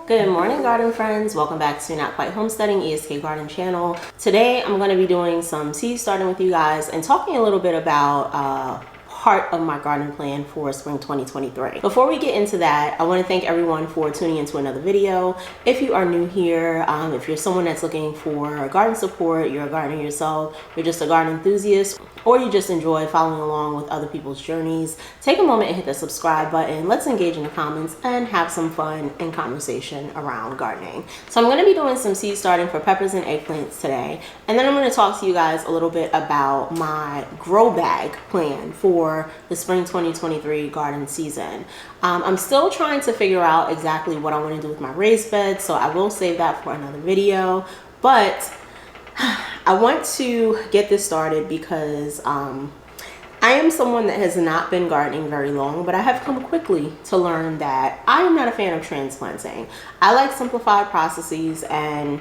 Good morning, garden friends. Welcome back to Not Quite Homesteading ESK Garden channel. Today I'm going to be doing some seed starting with you guys and talking a little bit about part of my garden plan for spring 2023. Before we get into that, I want to thank everyone for tuning into another video. If you are new here, if you're someone that's looking for garden support, you're a gardener yourself, you're just a garden enthusiast, or you just enjoy following along with other people's journeys, take a moment and hit the subscribe button. Let's engage in the comments and have some fun and conversation around gardening. So I'm going to be doing some seed starting for peppers and eggplants today, and then I'm going to talk to you guys a little bit about my grow bag plan for the spring 2023 garden season. I'm still trying to figure out exactly what I want to do with my raised bed, so I will save that for another video, but I want to get this started because I am someone that has not been gardening very long, but I have come quickly to learn that I am not a fan of transplanting. I like simplified processes, and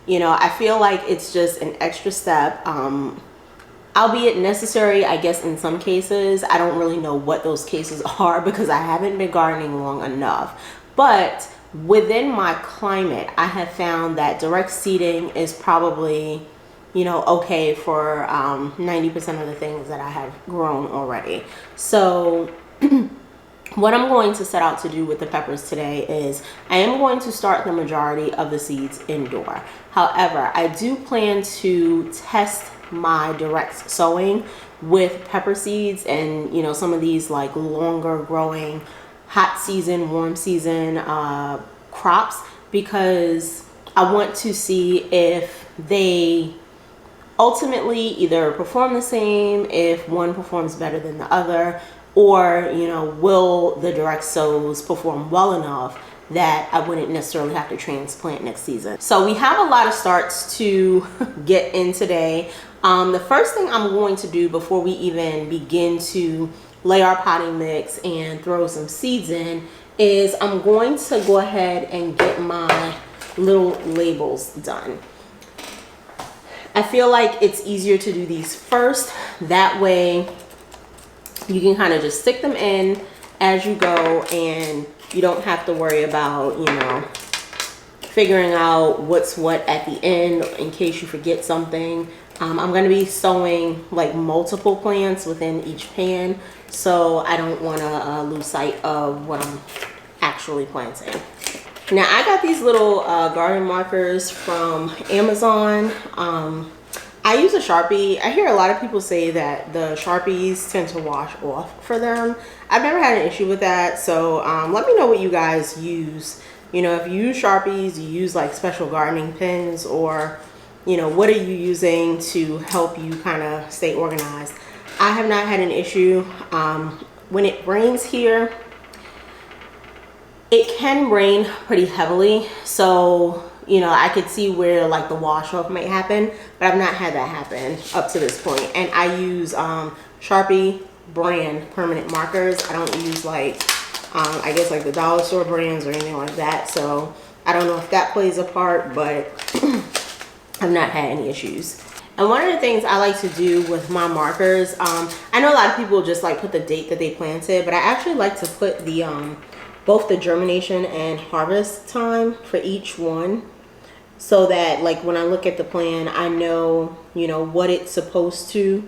you know, I feel like it's just an extra step, albeit necessary, I guess, in some cases. I don't really know what those cases are because I haven't been gardening long enough, but within my climate, I have found that direct seeding is probably, you know, okay for 90% of the things that I have grown already. So what I'm going to set out to do with the peppers today is I am going to start the majority of the seeds indoor. However, I do plan to test my direct sowing with pepper seeds and, you know, some of these like longer growing hot season, warm season crops, because I want to see if they ultimately either perform the same, if one performs better than the other, or, you know, will the direct sows perform well enough that I wouldn't necessarily have to transplant next season. So we have a lot of starts to get in today. The first thing I'm going to do before we even begin to lay our potting mix and throw some seeds in is I'm going to go ahead and get my little labels done. I feel like it's easier to do these first. That way you can kind of just stick them in as you go, and you don't have to worry about, you know, figuring out what's what at the end in case you forget something. I'm going to be sowing like multiple plants within each pan, so I don't want to lose sight of what I'm actually planting. Now I got these little garden markers from Amazon. I use a Sharpie. I hear a lot of people say that the Sharpies tend to wash off for them. I've never had an issue with that, so let me know what you guys use. You know, if you use Sharpies, you use like special gardening pens, or, you know, what are you using to help you kind of stay organized? I have not had an issue. When it rains here, it can rain pretty heavily, so you know, I could see where like the wash off might happen, but I've not had that happen up to this point. And I use Sharpie brand permanent markers. I don't use like I guess like the dollar store brands or anything like that, so I don't know if that plays a part, but I've not had any issues. And one of the things I like to do with my markers, I know a lot of people just like put the date that they planted, but I actually like to put the both the germination and harvest time for each one, so that like when I look at the plan, I know, you know, what it's supposed to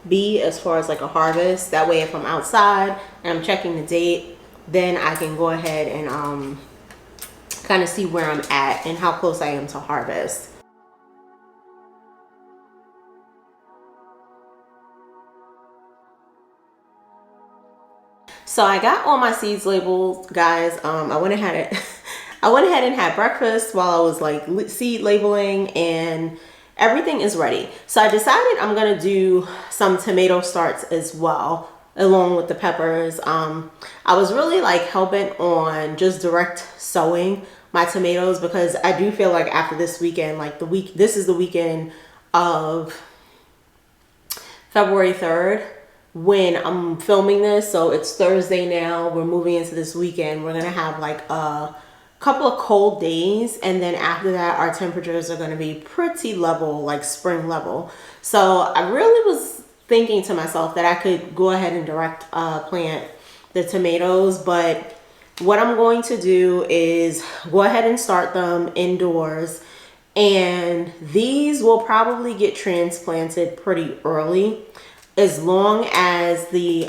be as far as like a harvest. That way if I'm outside and I'm checking the date, then I can go ahead and kind of see where I'm at and how close I am to harvest. So I got all my seeds labeled, guys. I went ahead and had breakfast while I was like seed labeling, and everything is ready. So I decided I'm gonna do some tomato starts as well, along with the peppers. I was really like hell-bent on just direct sowing my tomatoes, because I do feel like after this weekend, like this is the weekend of February 3rd when I'm filming this. So it's Thursday now, we're moving into this weekend. We're gonna have like a couple of cold days, and then after that our temperatures are going to be pretty level, like spring level. So I really was thinking to myself that I could go ahead and direct plant the tomatoes, but what I'm going to do is go ahead and start them indoors. And these will probably get transplanted pretty early, as long as the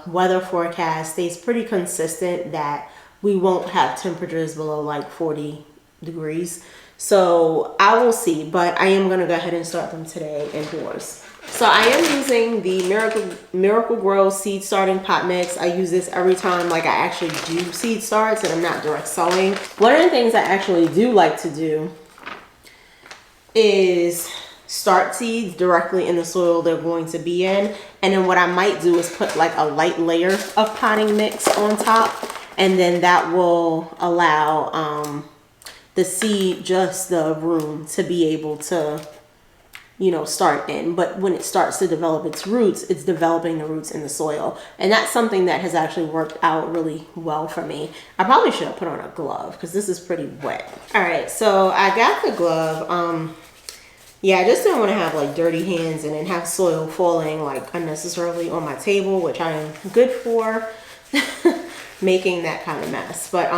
weather forecast stays pretty consistent that we won't have temperatures below like 40 degrees. So I will see, but I am gonna go ahead and start them today indoors. So I am using the Miracle Grow seed starting pot mix. I use this every time like I actually do seed starts and I'm not direct sowing. One of the things I actually do like to do is start seeds directly in the soil they're going to be in. And then what I might do is put like a light layer of potting mix on top. And then that will allow the seed just the room to be able to, you know, start in. But when it starts to develop its roots, it's developing the roots in the soil. And that's something that has actually worked out really well for me. I probably should have put on a glove because this is pretty wet. All right, so I got the glove. Yeah, I just didn't want to have like dirty hands and then have soil falling like unnecessarily on my table, which I am good for making that kind of mess. But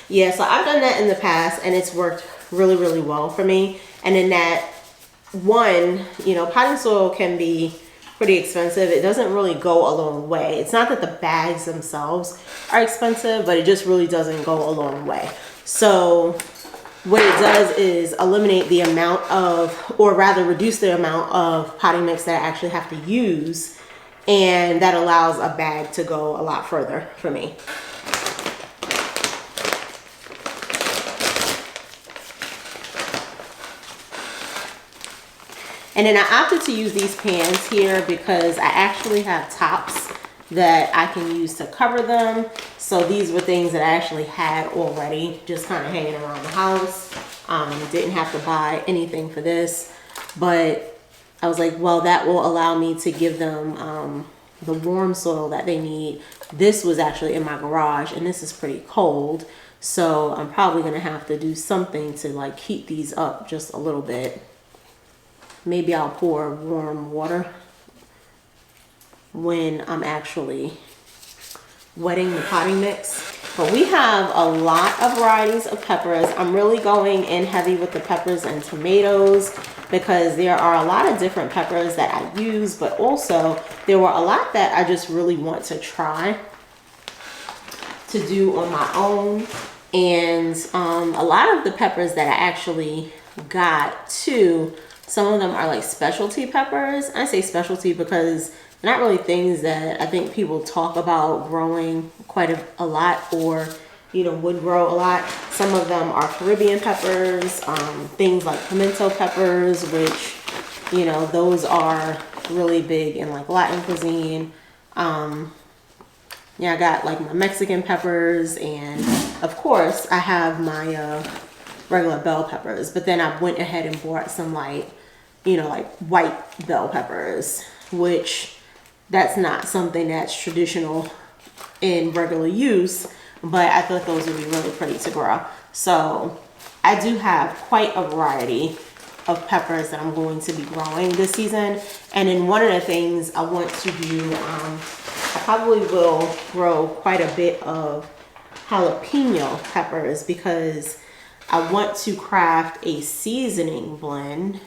yeah, so I've done that in the past and it's worked really, really well for me. And in that one, you know, potting soil can be pretty expensive. It doesn't really go a long way. It's not that the bags themselves are expensive, but it just really doesn't go a long way. So what it does is eliminate the amount of, or rather reduce the amount of potting mix that I actually have to use. And that allows a bag to go a lot further for me. And then I opted to use these pans here because I actually have tops that I can use to cover them. So these were things that I actually had already just kind of hanging around the house. Didn't have to buy anything for this, but I was like, well, that will allow me to give them the warm soil that they need. This was actually in my garage and this is pretty cold. So I'm probably gonna have to do something to like heat these up just a little bit. Maybe I'll pour warm water when I'm actually wetting the potting mix. But we have a lot of varieties of peppers. I'm really going in heavy with the peppers and tomatoes because there are a lot of different peppers that I use, but also there were a lot that I just really want to try to do on my own. And a lot of the peppers that I actually got too, some of them are like specialty peppers. I say specialty because they're not really things that I think people talk about growing quite a lot or, you know, would grow a lot. Some of them are Caribbean peppers, things like pimento peppers, which, you know, those are really big in like Latin cuisine. Yeah, I got like my Mexican peppers, and of course I have my regular bell peppers, but then I went ahead and bought some like, you know, like white bell peppers, which that's not something that's traditional in regular use, but I thought those would be really pretty to grow. So I do have quite a variety of peppers that I'm going to be growing this season. And then one of the things I want to do, I probably will grow quite a bit of jalapeno peppers because I want to craft a seasoning blend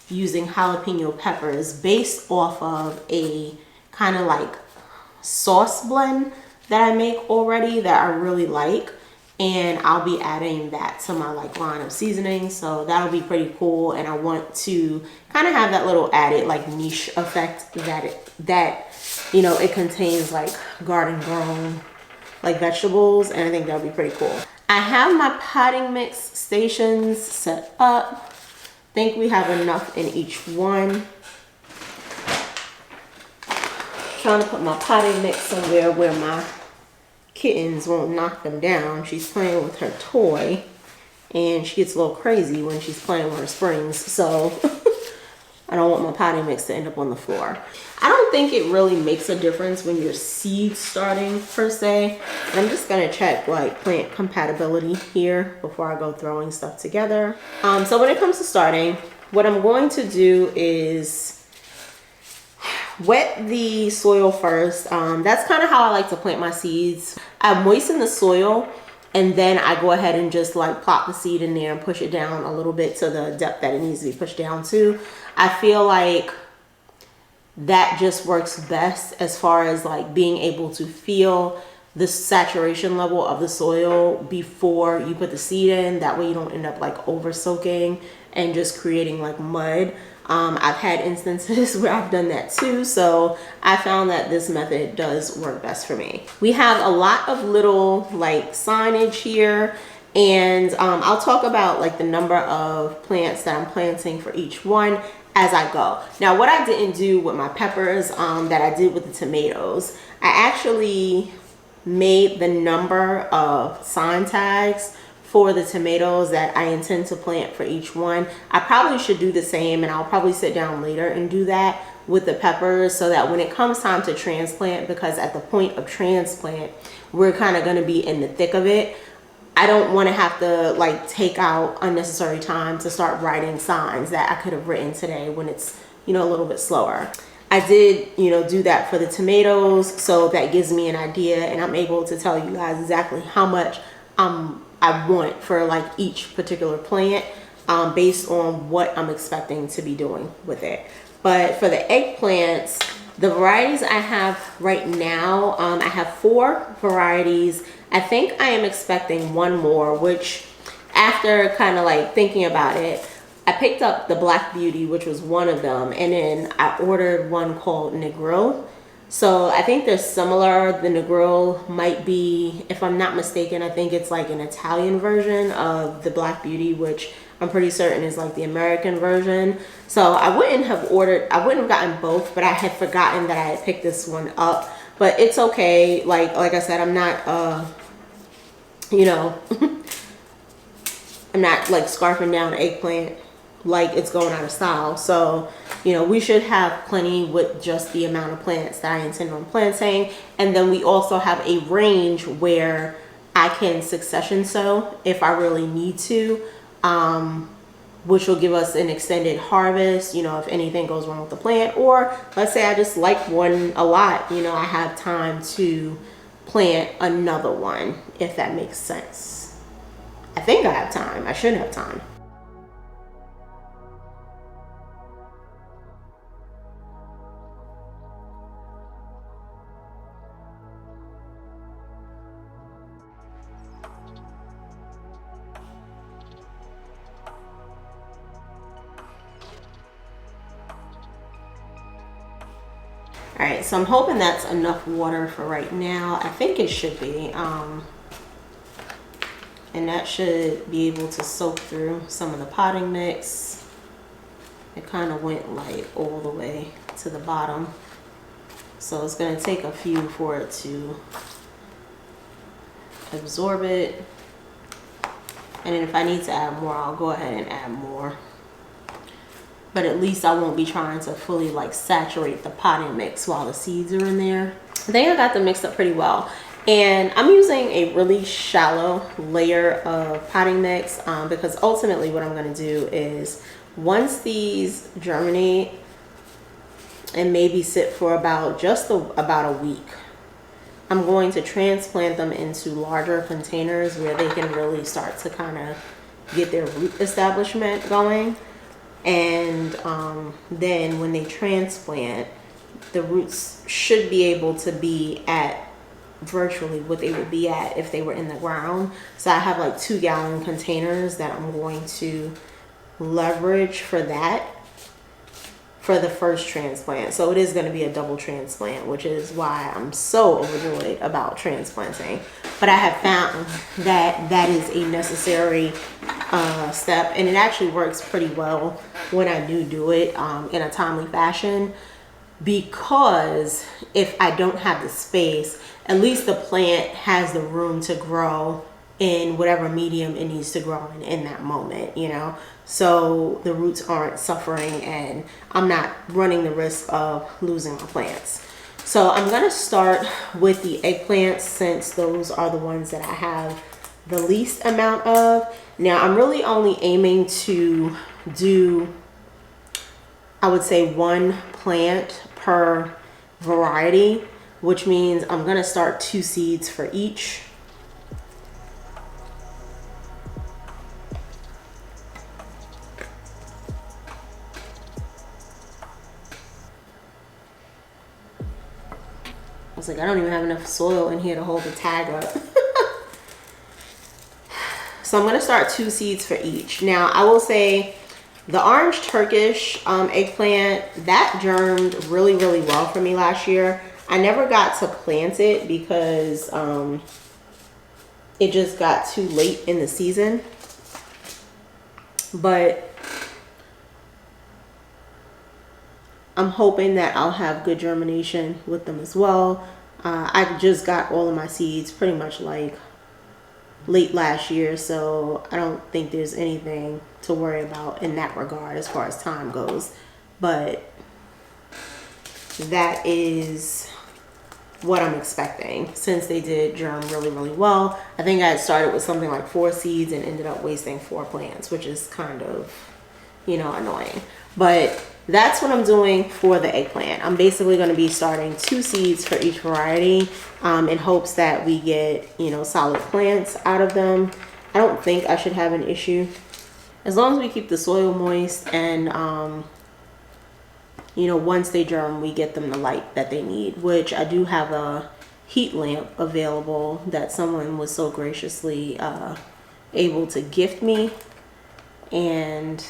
using jalapeno peppers based off of a kind of like sauce blend that I make already that I really like, and I'll be adding that to my like line of seasoning. So that'll be pretty cool, and I want to kind of have that little added like niche effect that you know, it contains like garden grown like vegetables, and I think that'll be pretty cool. I have my potting mix stations set up. I think we have enough in each one. Trying to put my potting mix somewhere where my kittens won't knock them down. She's playing with her toy and she gets a little crazy when she's playing with her springs, so I don't want my potting mix to end up on the floor. I don't think it really makes a difference when you're seed starting per se, but I'm just gonna check like plant compatibility here before I go throwing stuff together. So when it comes to starting, what I'm going to do is wet the soil first. That's kind of how I like to plant my seeds. I moisten the soil and then I go ahead and just like plop the seed in there and push it down a little bit to the depth that it needs to be pushed down to. I feel like that just works best as far as like being able to feel the saturation level of the soil before you put the seed in. That way you don't end up like over soaking and just creating like mud. I've had instances where I've done that too, so I found that this method does work best for me. We have a lot of little like signage here, and I'll talk about like the number of plants that I'm planting for each one as I go. Now, what I didn't do with my peppers that I did with the tomatoes, I actually made the number of sign tags for the tomatoes that I intend to plant for each one. I probably should do the same, and I'll probably sit down later and do that with the peppers, so that when it comes time to transplant, because at the point of transplant, we're kind of going to be in the thick of it, I don't want to have to like take out unnecessary time to start writing signs that I could have written today when it's, you know, a little bit slower. I did, you know, do that for the tomatoes, so that gives me an idea, and I'm able to tell you guys exactly how much I want for like each particular plant based on what I'm expecting to be doing with it. But for the eggplants, the varieties I have right now, I have 4 varieties. I think I am expecting one more, which after kind of like thinking about it, I picked up the Black Beauty, which was one of them, and then I ordered one called Negro. So I think they're similar. The Negro might be, if I'm not mistaken, I think it's like an Italian version of the Black Beauty, which I'm pretty certain is like the American version. So I wouldn't have gotten both, but I had forgotten that I had picked this one up. But it's okay. Like I said, I'm not, you know, I'm not like scarfing down an eggplant like it's going out of style. So, you know, we should have plenty with just the amount of plants that I intend on planting. And then we also have a range where I can succession sow if I really need to, which will give us an extended harvest, you know, if anything goes wrong with the plant. Or let's say I just like one a lot, you know, I have time to plant another one, if that makes sense. I think I have time. I should have time. All right, so I'm hoping that's enough water for right now. I think it should be. And that should be able to soak through some of the potting mix. It kind of went like all the way to the bottom. So it's gonna take a few for it to absorb it. And then if I need to add more, I'll go ahead and add more. But at least I won't be trying to fully like saturate the potting mix while the seeds are in there. I think I got them mixed up pretty well. And I'm using a really shallow layer of potting mix because ultimately what I'm gonna do is once these germinate and maybe sit for about about a week, I'm going to transplant them into larger containers where they can really start to kind of get their root establishment going. And then when they transplant, the roots should be able to be at virtually what they would be at if they were in the ground. So I have like 2-gallon containers that I'm going to leverage for that for the first transplant. So it is going to be a double transplant, which is why I'm so overjoyed about transplanting. But I have found that that is a necessary step, and it actually works pretty well when I do it in a timely fashion, because if I don't have the space, at least the plant has the room to grow in whatever medium it needs to grow in that moment, you know, so the roots aren't suffering and I'm not running the risk of losing my plants. So I'm gonna start with the eggplants since those are the ones that I have the least amount of. Now I'm really only aiming to do, I would say, 1 plant per variety, which means I'm gonna start 2 seeds for each. I was like, I don't even have enough soil in here to hold the tag up. So I'm gonna start 2 seeds for each. Now I will say the orange Turkish eggplant, that germed really, really well for me last year. I never got to plant it because it just got too late in the season. But I'm hoping that I'll have good germination with them as well. I just got all of my seeds pretty much like late last year, so I don't think there's anything to worry about in that regard as far as time goes. But that is what I'm expecting, since they did germ really, really well. I think I started with something like 4 seeds and ended up wasting 4 plants, which is kind of, you know, annoying. But that's what I'm doing for the eggplant. I'm basically going to be starting 2 seeds for each variety in hopes that we get, you know, solid plants out of them. I don't think I should have an issue as long as we keep the soil moist and you know, once they germ, we get them the light that they need, which I do have a heat lamp available that someone was so graciously able to gift me, and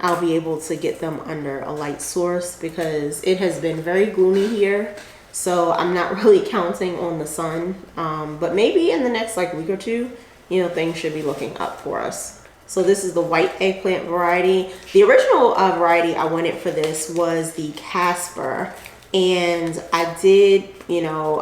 I'll be able to get them under a light source because it has been very gloomy here. So I'm not really counting on the sun, but maybe in the next like week or two, you know, things should be looking up for us. So this is the white eggplant variety. The original variety I wanted for this was the Casper, and I did, you know,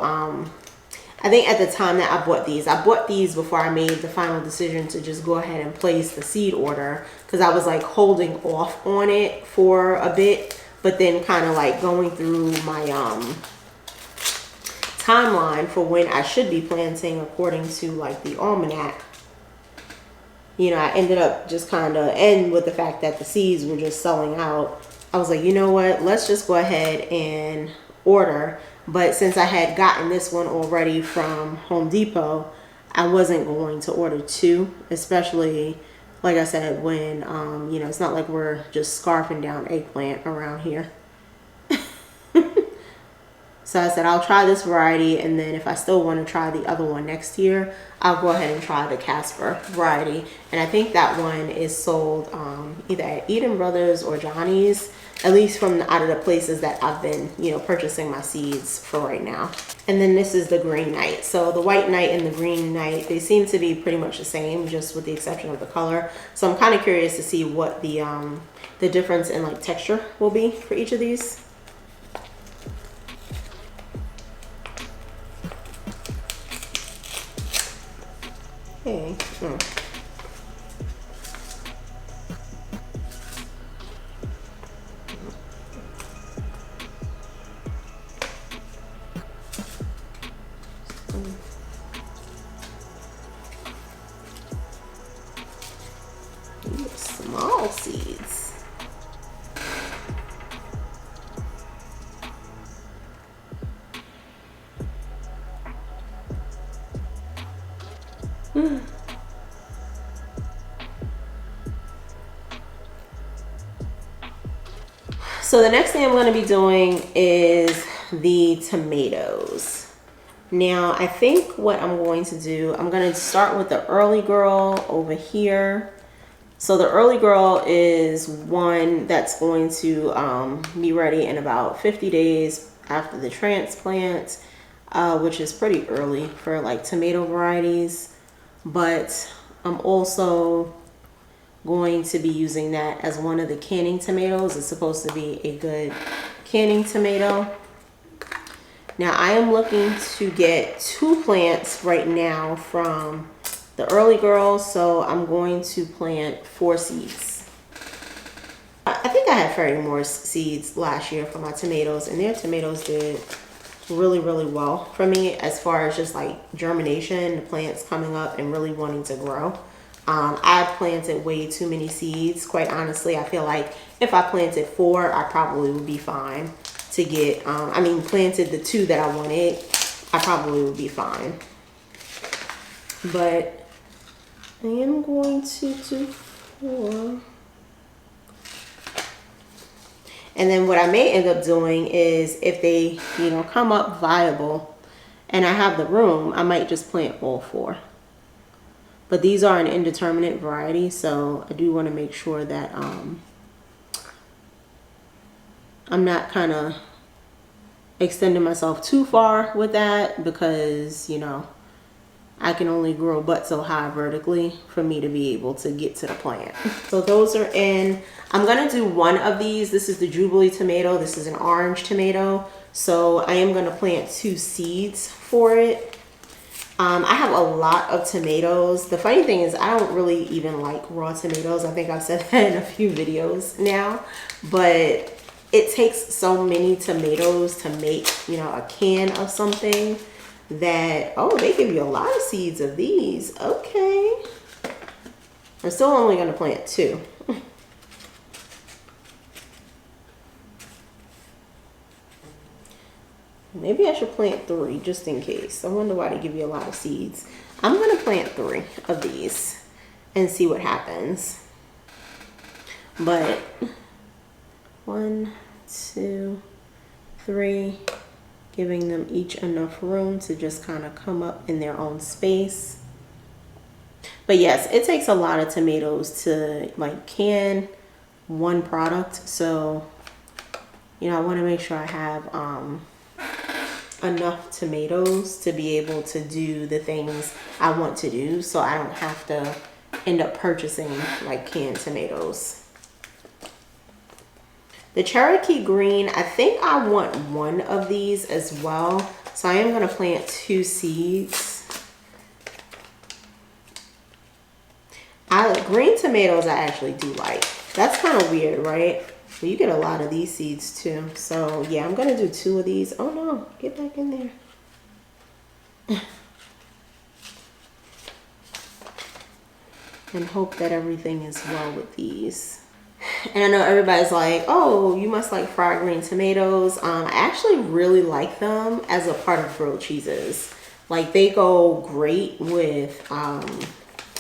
I think at the time that I bought these before I made the final decision to just go ahead and place the seed order, because I was like holding off on it for a bit, but then kind of like going through my timeline for when I should be planting according to like the almanac. You know, I ended up just kind of, and with the fact that the seeds were just selling out, I was like, you know what, let's just go ahead and order. But since I had gotten this one already from Home Depot, I wasn't going to order 2, especially, like I said, when, you know, it's not like we're just scarfing down eggplant around here. So I said, I'll try this variety, and then if I still want to try the other one next year, I'll go ahead and try the Casper variety. And I think that one is sold either at Eden Brothers or Johnny's, at least from out of the places that I've been, you know, purchasing my seeds for right now. And then this is the Green Knight. So the White Knight and the Green Knight, they seem to be pretty much the same, just with the exception of the color. So I'm kind of curious to see what the difference in like texture will be for each of these. Hey. Small seeds. So the next thing I'm going to be doing is the tomatoes. Now I think what I'm going to do, I'm going to start with the early girl over here. So the early girl is one that's going to be ready in about 50 days after the transplant, which is pretty early for like tomato varieties. But I'm also going to be using that as one of the canning tomatoes. It's supposed to be a good canning tomato. Now I am looking to get 2 plants right now from the early girls, so I'm going to plant 4 seeds. I think I had Ferry Moore's seeds last year for my tomatoes, and their tomatoes did really, really well for me as far as just like germination, the plants coming up and really wanting to grow. I planted way too many seeds. Quite honestly, I feel like if I planted 4, I probably would be fine to get, I mean, planted the 2 that I wanted, I probably would be fine. But I am going to do 4. And then what I may end up doing is if they, you know, come up viable and I have the room, I might just plant all 4. But these are an indeterminate variety, so I do want to make sure that I'm not kind of extending myself too far with that, because, you know, I can only grow but so high vertically for me to be able to get to the plant. So those are in. I'm going to do one of these. This is the Jubilee tomato. This is an orange tomato. So I am going to plant 2 seeds for it. I have a lot of tomatoes. The funny thing is I don't really even like raw tomatoes. I think I've said that in a few videos now. But it takes so many tomatoes to make, you know, a can of something that, oh, they give you a lot of seeds of these. Okay. I'm still only going to plant 2. Maybe I should plant 3 just in case. I wonder why they give you a lot of seeds. I'm going to plant 3 of these and see what happens. But 1, 2, 3, giving them each enough room to just kind of come up in their own space. But yes, it takes a lot of tomatoes to like can one product. So, you know, I want to make sure I have enough tomatoes to be able to do the things I want to do, so I don't have to end up purchasing like canned tomatoes. The Cherokee green, I think I want 1 of these as well, so I am going to plant 2 seeds. Green tomatoes I actually do like. That's kind of weird, right? Well, you get a lot of these seeds too. So yeah, I'm gonna do 2 of these. Oh no, get back in there. And hope that everything is well with these. And I know everybody's like, oh, you must like fried green tomatoes. I actually really like them as a part of grilled cheeses. Like they go great with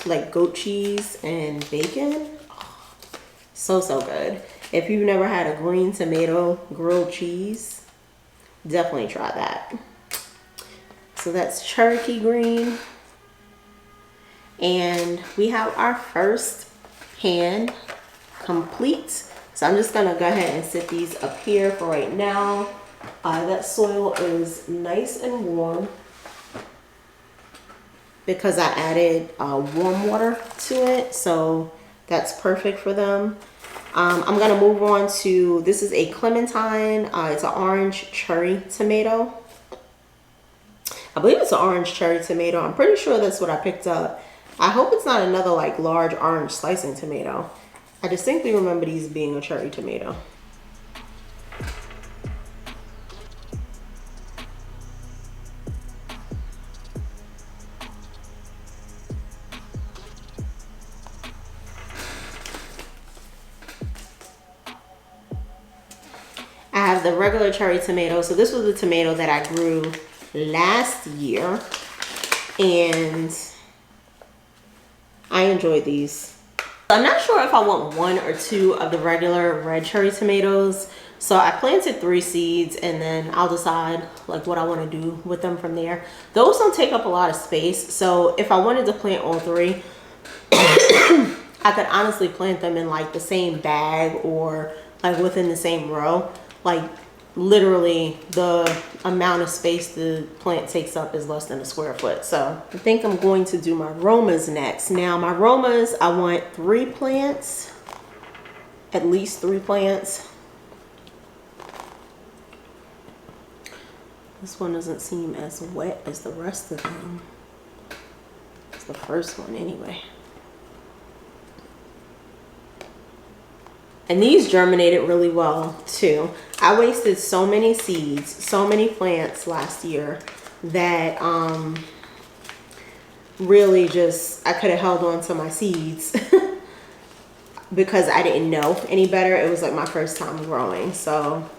like goat cheese and bacon. Oh, so good. If you've never had a green tomato grilled cheese, definitely try that. So that's Cherokee green. And we have our first pan complete. So I'm just gonna go ahead and sit these up here for right now. That soil is nice and warm because I added warm water to it. So that's perfect for them. I'm gonna move on to, this is a clementine. It's an orange cherry tomato. I believe it's an orange cherry tomato. I'm pretty sure that's what I picked up. I hope it's not another like large orange slicing tomato. I distinctly remember these being a cherry tomato. I have the regular cherry tomato. So this was the tomato that I grew last year, and I enjoyed these. I'm not sure if I want 1 or 2 of the regular red cherry tomatoes. So I planted 3 seeds, and then I'll decide like what I want to do with them from there. Those don't take up a lot of space. So if I wanted to plant all 3, I could honestly plant them in like the same bag or like within the same row. Like literally the amount of space the plant takes up is less than a square foot. So I think I'm going to do my Romas next. Now my Romas, I want 3 plants, at least 3 plants. This one doesn't seem as wet as the rest of them. It's the first one anyway. And these germinated really well too. I wasted so many seeds, so many plants last year that really just, I could have held on to my seeds because I didn't know any better. It was like my first time growing. So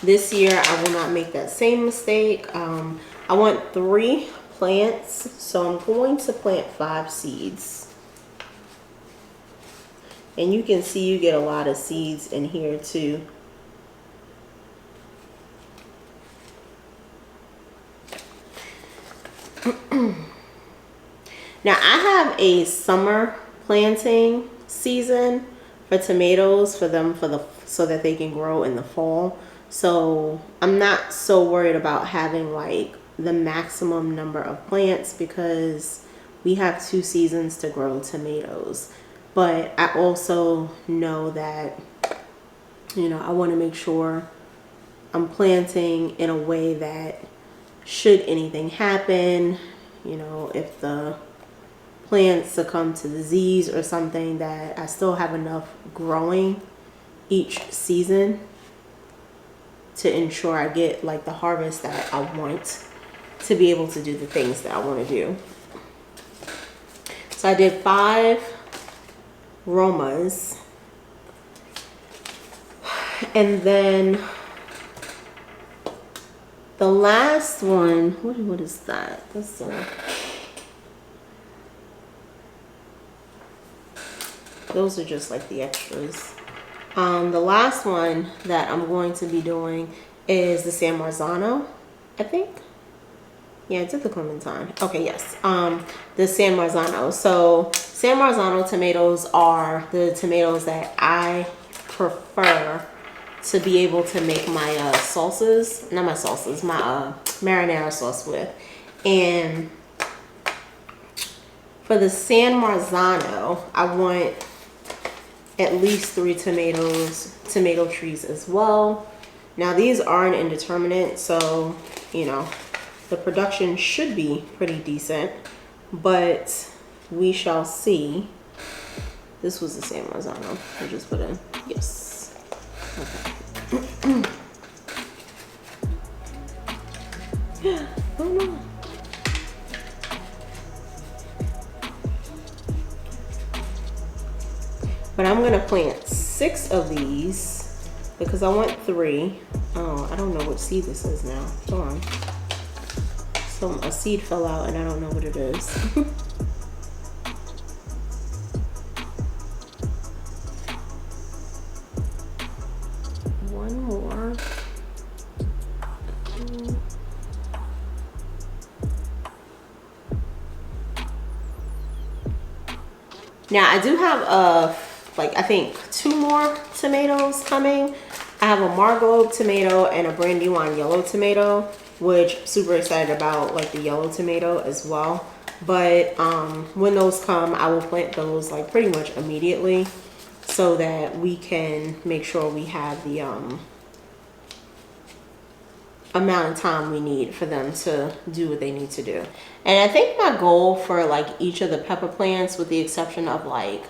this year I will not make that same mistake. I want 3 plants, so I'm going to plant 5 seeds. And you can see you get a lot of seeds in here too. Now I have a summer planting season for tomatoes for them so that they can grow in the fall. So I'm not so worried about having like the maximum number of plants because we have 2 seasons to grow tomatoes. But I also know that, you know, I want to make sure I'm planting in a way that should anything happen, you know, if the plants succumb to disease or something, that I still have enough growing each season to ensure I get like the harvest that I want to be able to do the things that I want to do. So I did 5 Romas, and then the last one, what is that? That's those are just like the extras. The last one that I'm going to be doing is the San Marzano, I think. Yeah, it's at the Clementine. Okay, yes. The San Marzano. So San Marzano tomatoes are the tomatoes that I prefer to be able to make my salsas, not my salsas, my marinara sauce with. And for the San Marzano, I want at least 3 tomato trees as well. Now these are an indeterminate, so you know the production should be pretty decent, but we shall see. This was the San Marzano. I just put in, yes. Okay. Oh no. But I'm gonna plant 6 of these because I want 3. Oh, I don't know what seed this is now. Hold on. So a seed fell out and I don't know what it is. One more. Now I do have like I think 2 more tomatoes coming. I have a Margalobe tomato and a Brandywine yellow tomato, which I'm super excited about, like the yellow tomato as well. But when those come, I will plant those like pretty much immediately so that we can make sure we have the amount of time we need for them to do what they need to do. And I think my goal for like each of the pepper plants, with the exception of like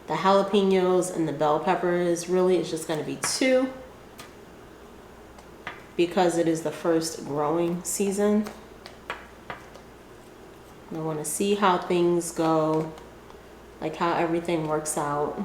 the jalapenos and the bell peppers, really it's just going to be 2 because it is the first growing season. I want to see how things go, like how everything works out.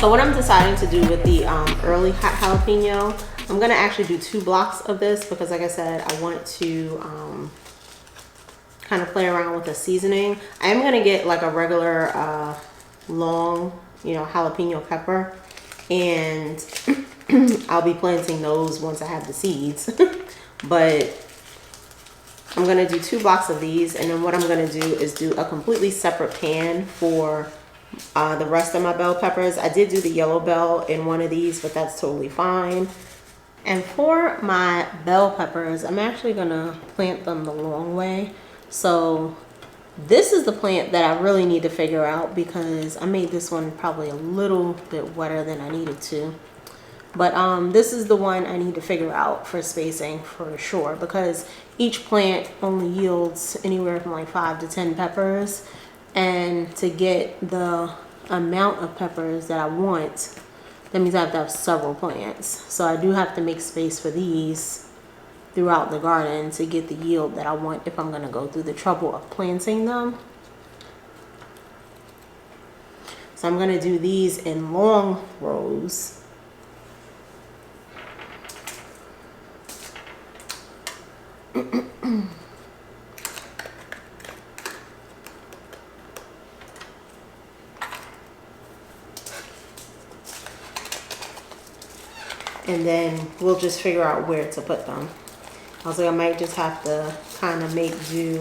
So what I'm deciding to do with the early hot jalapeno, I'm gonna actually do 2 blocks of this because like I said, I want to kind of play around with the seasoning. I am going to get like a regular long, you know, jalapeno pepper, and I'll be planting those once I have the seeds. But I'm going to do 2 blocks of these, and then what I'm going to do is do a completely separate pan for the rest of my bell peppers. I did do the yellow bell in one of these, but that's totally fine. And for my bell peppers, I'm actually going to plant them the long way. So this is the plant that I really need to figure out, because I made this one probably a little bit wetter than I needed to. But this is the one I need to figure out for spacing for sure, because each plant only yields anywhere from like 5 to 10 peppers. And to get the amount of peppers that I want, that means I have to have several plants. So I do have to make space for these throughout the garden to get the yield that I want if I'm going to go through the trouble of planting them. So I'm going to do these in long rows. And then we'll just figure out where to put them. I was like, I might just have to kind of make do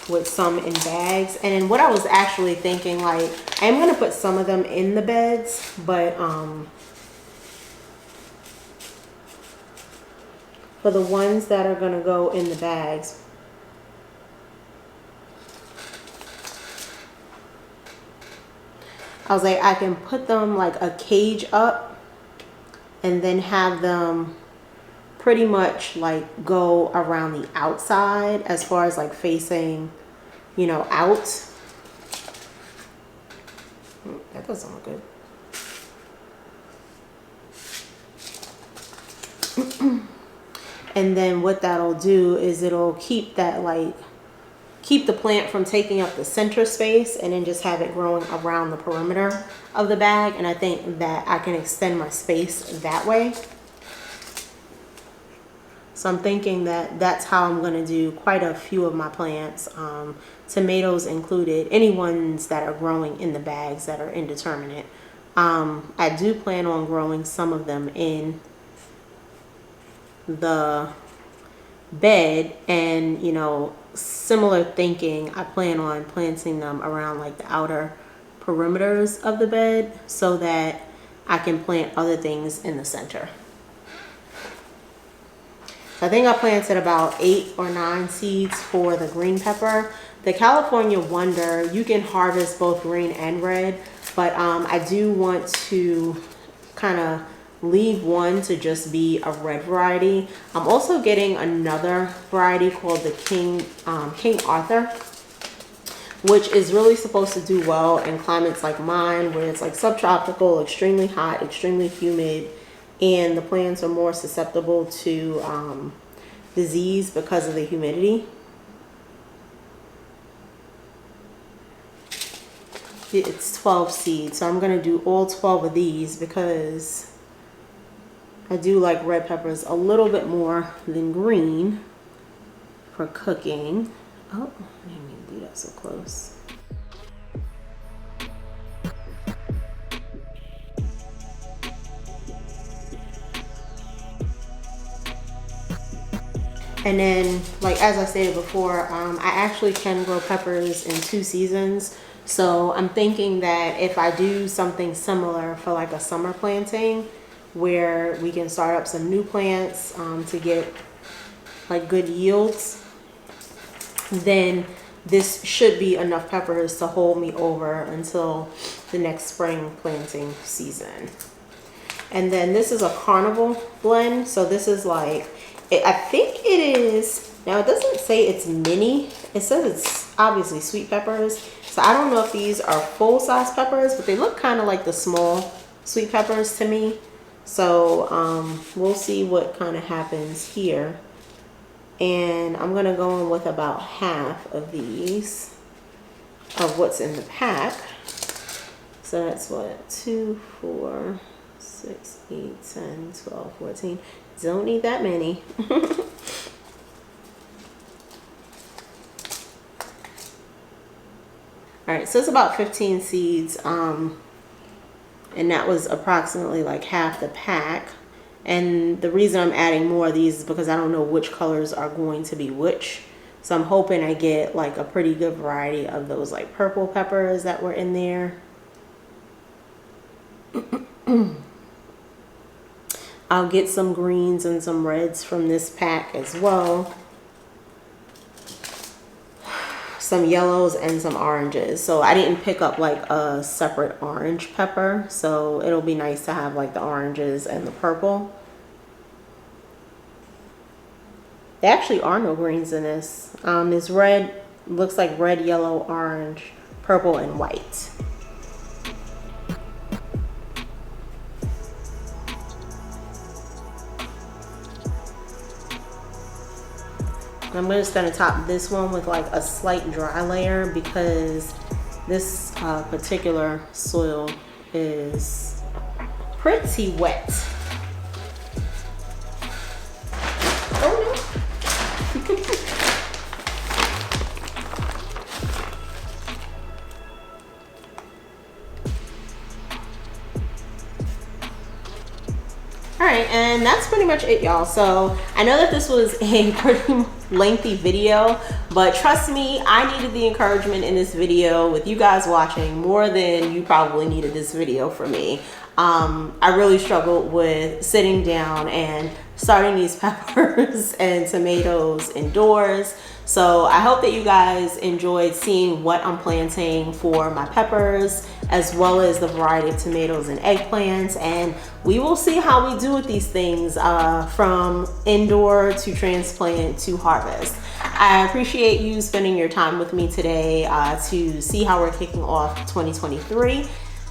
with some in bags. And then what I was actually thinking, like, I am going to put some of them in the beds, but for the ones that are going to go in the bags, I was like, I can put them like a cage up and then have them pretty much like go around the outside as far as like facing, you know, out. That doesn't look good. And then what that'll do is it'll keep that, like, keep the plant from taking up the center space, and then just have it growing around the perimeter of the bag. And I think that I can extend my space that way. So I'm thinking that that's how I'm going to do quite a few of my plants, tomatoes included, any ones that are growing in the bags that are indeterminate. I do plan on growing some of them in the bed, and, you know, similar thinking, I plan on planting them around like the outer perimeters of the bed so that I can plant other things in the center. So I think I planted about 8 or 9 seeds for the green pepper. The California Wonder, you can harvest both green and red, but I do want to kind of leave one to just be a red variety. I'm also getting another variety called the King Arthur, which is really supposed to do well in climates like mine, where it's like subtropical, extremely hot, extremely humid, and the plants are more susceptible to disease because of the humidity. It's 12 seeds, so I'm going to do all 12 of these because I do like red peppers a little bit more than green for cooking. Oh, I didn't mean to do that so close. And then, like, as I stated before, I actually can grow peppers in 2 seasons. So I'm thinking that if I do something similar for like a summer planting, where we can start up some new plants to get like good yields, then this should be enough peppers to hold me over until the next spring planting season. And then this is a carnival blend. So this is like, I think it is, now it doesn't say it's mini, it says it's obviously sweet peppers. So I don't know if these are full-size peppers, but they look kind of like the small sweet peppers to me. So we'll see what kind of happens here. And I'm going to go in with about half of these, of what's in the pack. So that's what, 2, 4, 6, 8, 10, 12, 14. Don't need that many. All right, so it's about 15 seeds, and that was approximately like half the pack. And the reason I'm adding more of these is because I don't know which colors are going to be which. So I'm hoping I get like a pretty good variety of those like purple peppers that were in there. I'll get some greens and some reds from this pack as well. Some yellows and some oranges. So I didn't pick up like a separate orange pepper, so it'll be nice to have like the oranges and the purple. There actually are no greens in this. It's red, looks like red, yellow, orange, purple, and white. I'm just gonna top this one with like a slight dry layer because this particular soil is pretty wet. Oh no. All right, and that's pretty much it, y'all. So I know that this was a pretty lengthy video, but trust me, I needed the encouragement in this video with you guys watching more than you probably needed this video for me. I really struggled with sitting down and starting these peppers and tomatoes indoors. So I hope that you guys enjoyed seeing what I'm planting for my peppers, as well as the variety of tomatoes and eggplants. And we will see how we do with these things from indoor to transplant to harvest. I appreciate you spending your time with me today to see how we're kicking off 2023.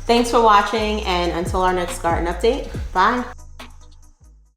Thanks for watching, and until our next garden update, bye.